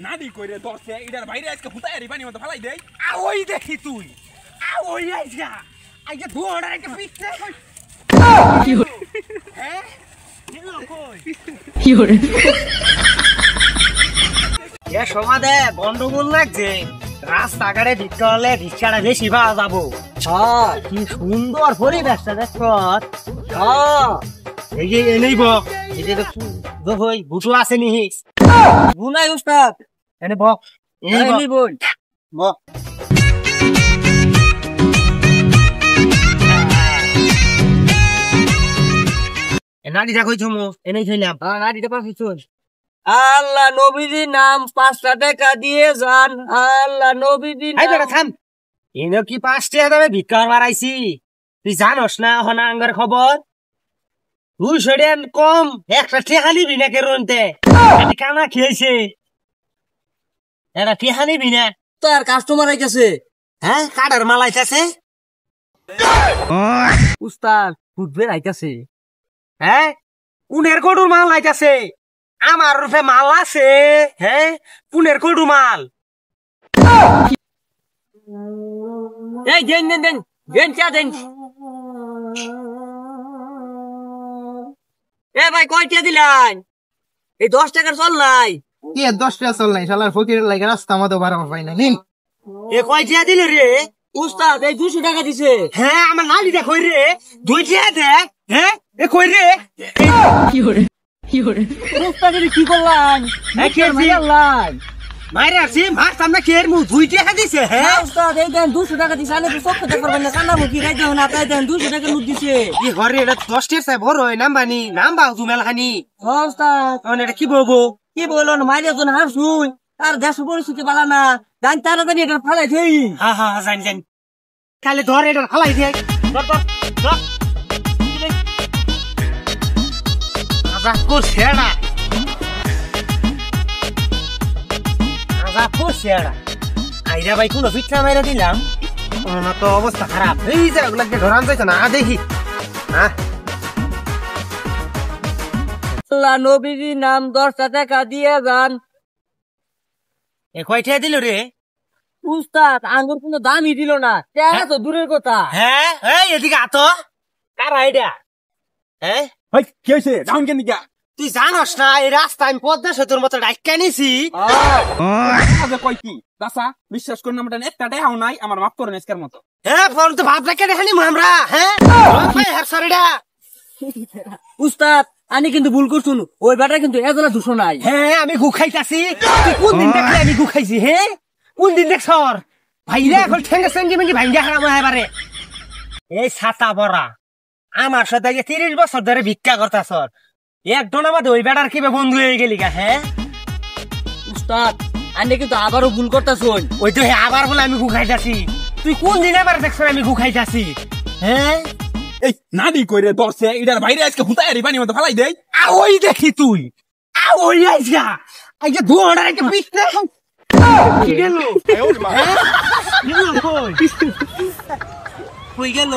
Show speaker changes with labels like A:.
A: নাদি কইরে ধরছে এটার বাইরে আজকে হুতাই আরি পানি মতো ফালাই দেই আ ওই দেখি তুই আ ওই আইসা আইজা ধোড়া একটা পিছনে হ্যাঁ
B: কি হরে
C: এ সমাদে গন্ডগোল লাগছে রাস্তাঘাটে ভিক্ষা হলে ভিক্ষাটা বেশি পাওয়া যাবো কি সুন্দর পরিবেশটা দেখো এই যে এনেই বক এই যে দেখই বুটু আছে নি বুনাই উস্তাদ এনে বক এনেই বল বক নাড়িটা কইছো মো এনেই খাইলাম নাড়িটা পাচ্ছি আল্লাহ নবীজির নাম 5 টাকা দিয়ে যান আল্লাহ নবীজির থাম এনে কি 5 টাকা দামে ভিক্ষা মারাইছি তুই জানোস না হনা আঙ্গার খবর 200 টাকা কম একটা ঠেহানি বিনা কেরনতে কানা খেয়েছে এটা ঠেহানি বিনা তোর কাস্টমার আইতাছে হ্যাঁ কাটার মাল আইতাছে উস্তাদ ফুটবে আইতাছে হ্যাঁ উনের গরুর মাল আইতাছে আমার রূপে মাল আছে হ্যাঁ পুনের গরু মাল এই দেন দেন দেন দেন চা দেন এ ভাই কয়টা দিলেন এই 10 টাকার চল নাই
D: কি 10 টাকা চল নাই শালার ফকিরের লাগে রাস্তা আমাদের বাড়াবার পাই না নিন
C: এ কয়টা দিলে রে উস্তাদ এই 200 টাকা দিছে হ্যাঁ আমার নালিটা কই রে 2 টাকা দে হ্যাঁ এ কই রে
B: কি হরে কি হরে
C: উস্তাদ কি করলাম হ্যাঁ কে দিলাম মাইরা সি মার সামনে কের মু 2 টাকা দিছে হ্যাঁ উস্তাদ এই দেন 200 টাকা দিছে আনে তো সব কথা করবেন না কান্না মুখি রাই দেন না তাই দেন 200 টাকা নোট দিছে কি ঘরে এটা 10 টাকা বড় হয় নাম্বানি নাম্বাও তুমি মেলখানি উস্তাদ অন এটা কি বলবো কি বললো না মাইরা তো না শুই আর দেশ পরিস্থিতি ভালো না জান তাড়াতাড়ি এটা ফালাই দেই হ্যাঁ হ্যাঁ জান জান কালে ধর এটা ফালাই দেই ধর ধর ধর আজা কো ছেড়া আইরা ভাই কোন পিঠা মাইরা দিলাম না তো অবস্থা খারাপ এই যে ওগুলাকে ধরান যাইছে না দেখি হ্যাঁ আল্লাহ নবীজির নাম 10 টাকা দিয়ে যান এ কয়টা দিল রে উস্তাদ আঙ্গুর কোনো দামই দিল না টাকা তো দূরের কথা হ্যাঁ এই এদিকে আতো কারা এটা হ্যাঁ
A: ভাই কি হইছে ডাউন কেন দিগা
C: তুই জানোস না এই রাস্তা আমি পদ্মা সেতুর মতো ডাইকা নিছি
A: আজে কই কি দাসা বিশ্বাস করুন আমরা একটা দেখাও নাই আমার মাফ করেন আজকের মতো
C: হ্যাঁ ফোন তো ভাব রেখে দেখানি আমরা হ্যাঁ ভাই হরসরিডা উস্তাদ আমি কিন্তু ভুল করছুন ওই ব্যাটা কিন্তু এজলা দুশো নাই হ্যাঁ আমি গু খাইতাছি তুই কোন দিন দেখলি আমি গু খাইছি হ্যাঁ কোন দিন দেখছর ভাইরা এখন ঠেঙ্গা সঙ্গি মেঙ্গি ভাঙ্গা হারাম এবারে এই ছাতা বড়া আমার সাথে 30 বছর ধরে ভিক্ষা করতাছর এক ডোনা মধ্যে ওই বেটার কিভাবে বন্ধু হয়ে গেলি গা হ্যাঁ উস্তাদ আমি কিন্তু আবারও ভুল করতাছুন ওই তো আবার বলে আমি গু খাইতাছি তুই কোন দিন আবার দেখছ আমি গু খাইতাছি হ্যাঁ
A: এই নাদি কইরে ধরছে এটার বাইরে আজকে হুতাই আরি পানি মতো ফালাই দেই আ ওই দেখি তুই
C: আ ওই আইসা আইজা ধোড়া একটা পিছনে কি গেল কই গেল